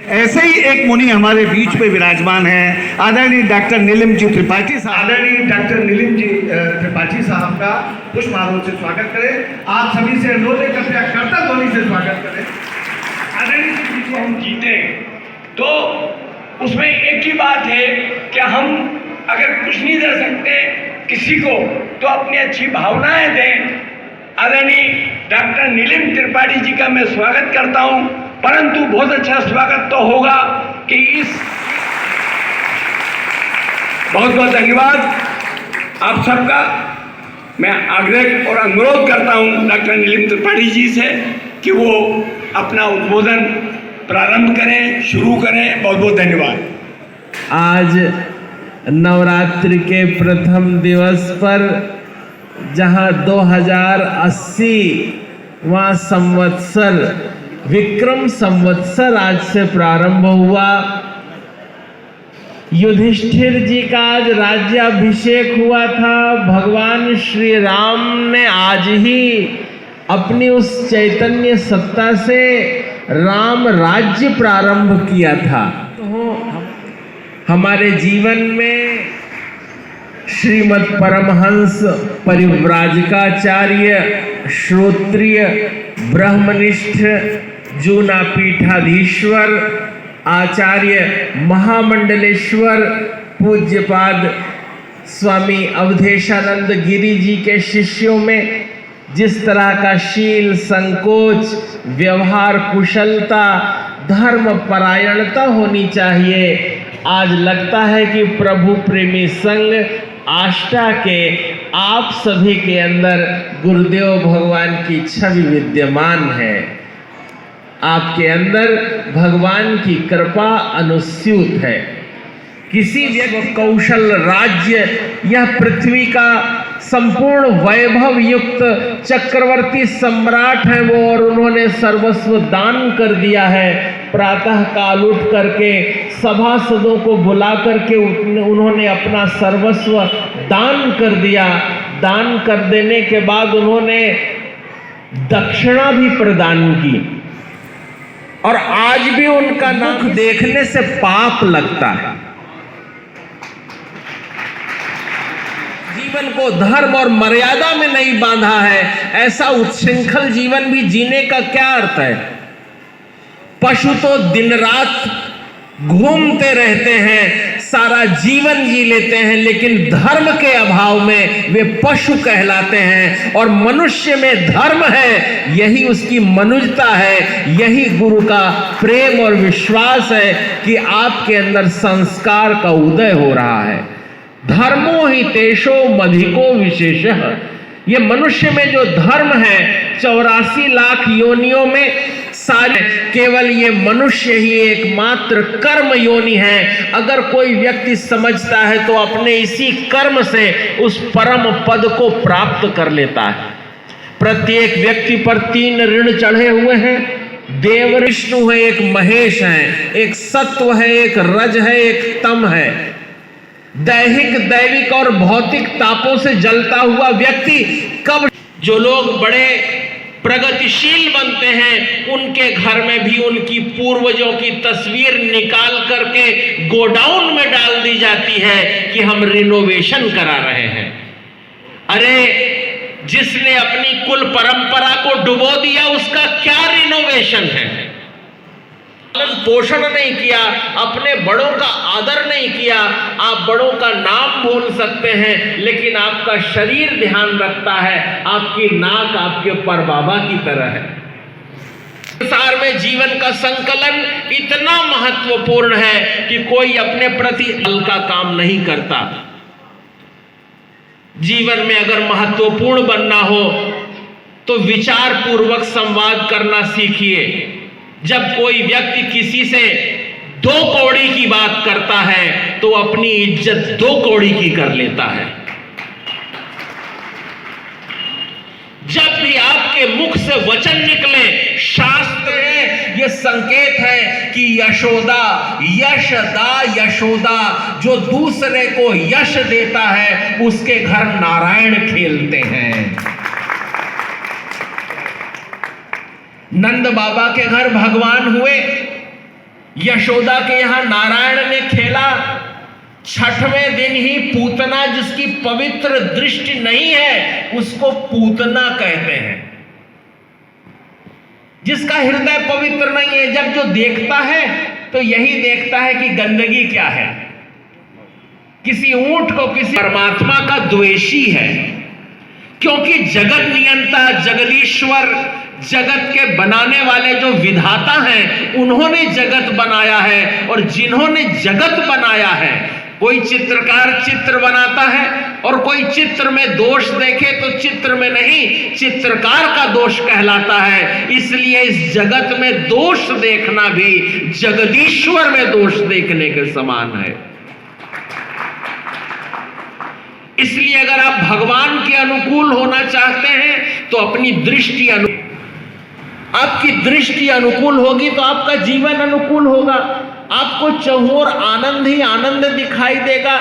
ऐसे ही एक मुनि हमारे बीच पे विराजमान है, आदरणीय डॉक्टर नीलिम जी त्रिपाठी साहब। आदरणीय डॉक्टर नीलिम जी त्रिपाठी साहब का पुष्पमालों से स्वागत करें। आप सभी से अनुरोध है, कृपया करतल ध्वनि से स्वागत करें। आदरणीय जी को हम जीते तो उसमें एक ही बात है कि हम अगर कुछ नहीं दे सकते किसी को तो अपनी अच्छी भावनाएं दें। आदरणीय डॉक्टर नीलिम त्रिपाठी जी का मैं स्वागत करता हूं, परंतु बहुत अच्छा स्वागत तो होगा कि इस बहुत बहुत धन्यवाद आप सबका। मैं आग्रह और अनुरोध करता हूं डॉक्टर नीलिम त्रिपाठी जी से कि वो अपना उद्बोधन प्रारंभ करें, शुरू करें। बहुत बहुत धन्यवाद। आज नवरात्रि के प्रथम दिवस पर जहां 2080वां संवत्सर विक्रम संवत्सर आज से प्रारंभ हुआ, युधिष्ठिर जी का आज राज्याभिषेक हुआ था। भगवान श्री राम ने आज ही अपनी उस चैतन्य सत्ता से राम राज्य प्रारंभ किया था। हमारे जीवन में श्रीमद् परमहंस परिव्राजकाचार्य श्रोत्रिय ब्रह्मनिष्ठ जूना पीठाधीश्वर आचार्य महामंडलेश्वर पूज्यपाद स्वामी अवधेशानंद गिरी जी के शिष्यों में जिस तरह का शील, संकोच, व्यवहार कुशलता, धर्म परायणता होनी चाहिए, आज लगता है कि प्रभु प्रेमी संघ आष्टा के आप सभी के अंदर गुरुदेव भगवान की छवि विद्यमान है। आपके अंदर भगवान की कृपा अनुस्यूत है। किसी व्यक्ति कौशल राज्य यह पृथ्वी का संपूर्ण वैभव युक्त चक्रवर्ती सम्राट है वो, और उन्होंने सर्वस्व दान कर दिया है। प्रातः काल उठ करके सभासदों को बुला करके उन्होंने अपना सर्वस्व दान कर दिया। दान कर देने के बाद उन्होंने दक्षिणा भी प्रदान की, और आज भी उनका मुख देखने से पाप लगता है। जीवन को धर्म और मर्यादा में नहीं बांधा है, ऐसा उच्छृंखल जीवन भी जीने का क्या अर्थ है। पशु तो दिन रात घूमते रहते हैं, सारा जीवन जी लेते हैं, लेकिन धर्म के अभाव में वे पशु कहलाते हैं। और मनुष्य में धर्म है, यही उसकी मनुजता है, यही गुरु का प्रेम और विश्वास है कि आपके अंदर संस्कार का उदय हो रहा है। धर्मो ही तेषो मधिको विशेषः। ये मनुष्य में जो धर्म है 84 लाख योनियों में सारे, केवल ये मनुष्य ही एकमात्र कर्म योनि है। अगर कोई व्यक्ति समझता है तो अपने इसी कर्म से उस परम पद को प्राप्त कर लेता है। प्रत्येक व्यक्ति पर 3 ऋण चढ़े हुए हैं। देव विष्णु है, एक महेश है, एक सत्व है, एक रज है, एक तम है। दैहिक, दैविक और भौतिक तापों से जलता हुआ व्यक्ति कब, जो लोग बड़े प्रगतिशील बनते हैं उनके घर में भी उनकी पूर्वजों की तस्वीर निकाल करके गोडाउन में डाल दी जाती है कि हम रिनोवेशन करा रहे हैं। अरे जिसने अपनी कुल परंपरा को डुबो दिया उसका क्या रिनोवेशन है। पोषण नहीं किया, अपने बड़ों का आदर नहीं किया। आप बड़ों का नाम भूल सकते हैं, लेकिन आपका शरीर ध्यान रखता है। आपकी नाक आपके परबाबा की तरह है। संसार में जीवन का संकलन इतना महत्वपूर्ण है कि कोई अपने प्रति हल्का काम नहीं करता। जीवन में अगर महत्वपूर्ण बनना हो तो विचार पूर्वक संवाद करना सीखिए। जब कोई व्यक्ति किसी से 2 कौड़ी की बात करता है तो अपनी इज्जत 2 कौड़ी की कर लेता है। जब भी आपके मुख से वचन निकले, शास्त्र है ये संकेत है कि यशोदा, यशदा, यशोदा, जो दूसरे को यश देता है उसके घर नारायण खेलते हैं। नंद बाबा के घर भगवान हुए, यशोदा के यहां नारायण ने खेला, छठवें दिन ही पूतना, जिसकी पवित्र दृष्टि नहीं है उसको पूतना कहते हैं। जिसका हृदय पवित्र नहीं है, जब जो देखता है तो यही देखता है कि गंदगी क्या है। किसी ऊंट को किसी परमात्मा का द्वेषी है, क्योंकि जगत नियंता, जगदीश्वर, जगत के बनाने वाले जो विधाता हैं उन्होंने जगत बनाया है। और जिन्होंने जगत बनाया है, कोई चित्रकार चित्र बनाता है और कोई चित्र में दोष देखे तो चित्र में नहीं, चित्रकार का दोष कहलाता है। इसलिए इस जगत में दोष देखना भी जगदीश्वर में दोष देखने के समान है। इसलिए अगर आप भगवान के अनुकूल होना चाहते हैं तो अपनी दृष्टि आपकी दृष्टि अनुकूल होगी तो आपका जीवन अनुकूल होगा। आपको चहुओर आनंद ही आनंद दिखाई देगा।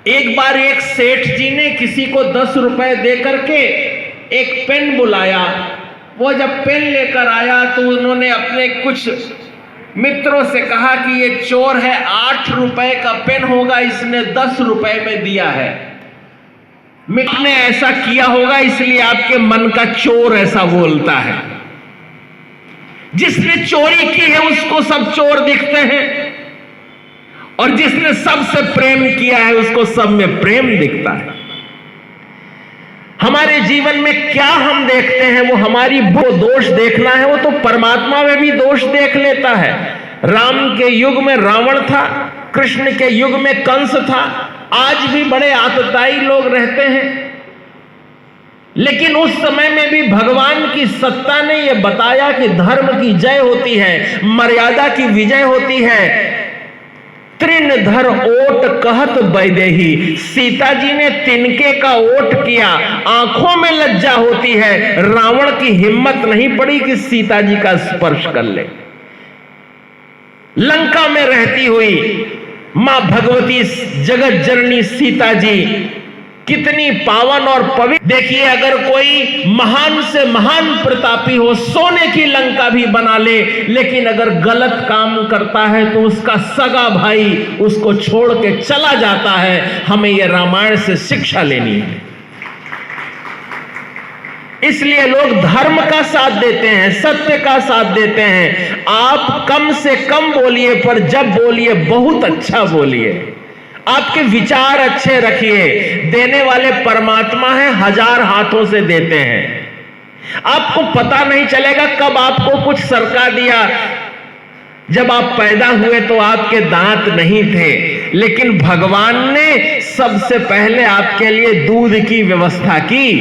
एक बार एक सेठ जी ने किसी को 10 रुपए दे करके एक पेन बुलाया। वो जब पेन लेकर आया तो उन्होंने अपने कुछ मित्रों से कहा कि ये चोर है, 8 रुपए का पेन होगा, इसने 10 रुपए में दिया है। मित्र ने ऐसा किया होगा इसलिए आपके मन का चोर ऐसा बोलता है। जिसने चोरी की है उसको सब चोर दिखते हैं, और जिसने सबसे प्रेम किया है उसको सब में प्रेम दिखता है। हमारे जीवन में क्या हम देखते हैं वो हमारी वो दोष देखना है, वो तो परमात्मा में भी दोष देख लेता है। राम के युग में रावण था, कृष्ण के युग में कंस था। आज भी बड़े आतताई लोग रहते हैं, लेकिन उस समय में भी भगवान की सत्ता ने यह बताया कि धर्म की जय होती है, मर्यादा की विजय होती है। तृण धर ओट कहत बैदेही, सीता जी ने तिनके का ओट किया, आंखों में लज्जा होती है। रावण की हिम्मत नहीं पड़ी कि सीता जी का स्पर्श कर ले। लंका में रहती हुई मां भगवती जगत जननी सीता जी कितनी पावन और पवित्र। देखिए, अगर कोई महान से महान प्रतापी हो, सोने की लंका भी बना ले, लेकिन अगर गलत काम करता है तो उसका सगा भाई उसको छोड़ के चला जाता है। हमें यह रामायण से शिक्षा लेनी है। इसलिए लोग धर्म का साथ देते हैं, सत्य का साथ देते हैं। आप कम से कम बोलिए, पर जब बोलिए बहुत अच्छा बोलिए। आपके विचार अच्छे रखिए। देने वाले परमात्मा हैं, 1000 हाथों से देते हैं। आपको पता नहीं चलेगा कब आपको कुछ सरका दिया। जब आप पैदा हुए तो आपके दांत नहीं थे, लेकिन भगवान ने सबसे पहले आपके लिए दूध की व्यवस्था की।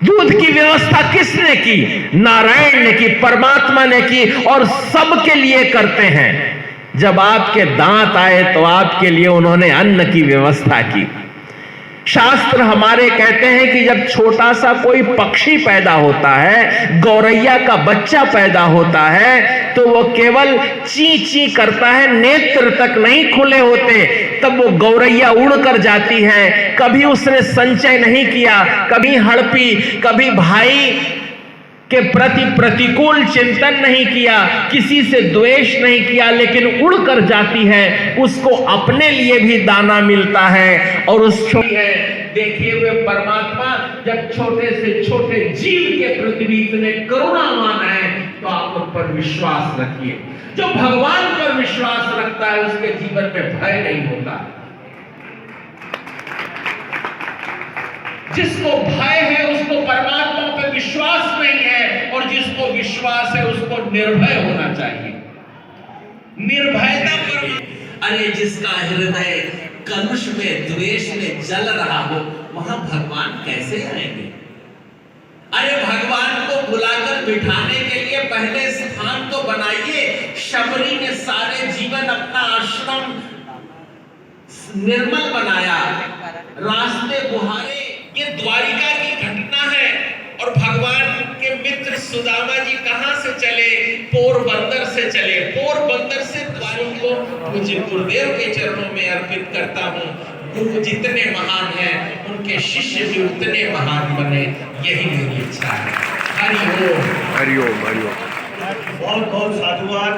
दूध की व्यवस्था किसने की? नारायण ने की, परमात्मा ने की, और सबके लिए करते हैं। जब आपके दांत आए तो आपके लिए उन्होंने अन्न की व्यवस्था की। शास्त्र हमारे कहते हैं कि जब छोटा सा कोई पक्षी पैदा होता है, गौरैया का बच्चा पैदा होता है, तो वो केवल ची ची करता है, नेत्र तक नहीं खुले होते। तब वो गौरैया उड़कर जाती है। कभी उसने संचय नहीं किया, कभी हड़पी, कभी भाई के प्रति प्रतिकूल चिंतन नहीं किया, किसी से द्वेष नहीं किया, लेकिन उड़कर जाती है। उसको अपने लिए भी दाना मिलता है। और उस छोटे देखिए हुए परमात्मा जब छोटे से छोटे जीव के प्रति भी इतने करुणावान है, तो आप उन पर विश्वास रखिए। जो भगवान पर विश्वास रखता है उसके जीवन में भय नहीं होता। जिसको भय है उसको परमात्मा पर विश्वास नहीं है, और जिसको विश्वास है उसको निर्भय होना चाहिए। निर्भयता पर, अरे जिसका हृदय कलुष में, द्वेष में जल रहा हो, वहां भगवान कैसे आएंगे? अरे भगवान को बुलाकर बिठाने के लिए पहले स्थान तो बनाइए। शबरी ने सारे जीवन अपना आश्रम निर्मल बनाया, रास्ते बुहारे। ये द्वारिका की घटना है। और भगवान के मित्र सुदामा जी कहां से चले? पोरबंदर से चले। पोरबंदर से द्वारिका को मुझे गुरुदेव के चरणों में अर्पित करता हूं। गुरु जितने महान हैं उनके शिष्य भी उतने महान बने, यही मेरी इच्छा है। हरि ओम, हरि ओम, हरि ओम। बहुत बहुत साधुवाद।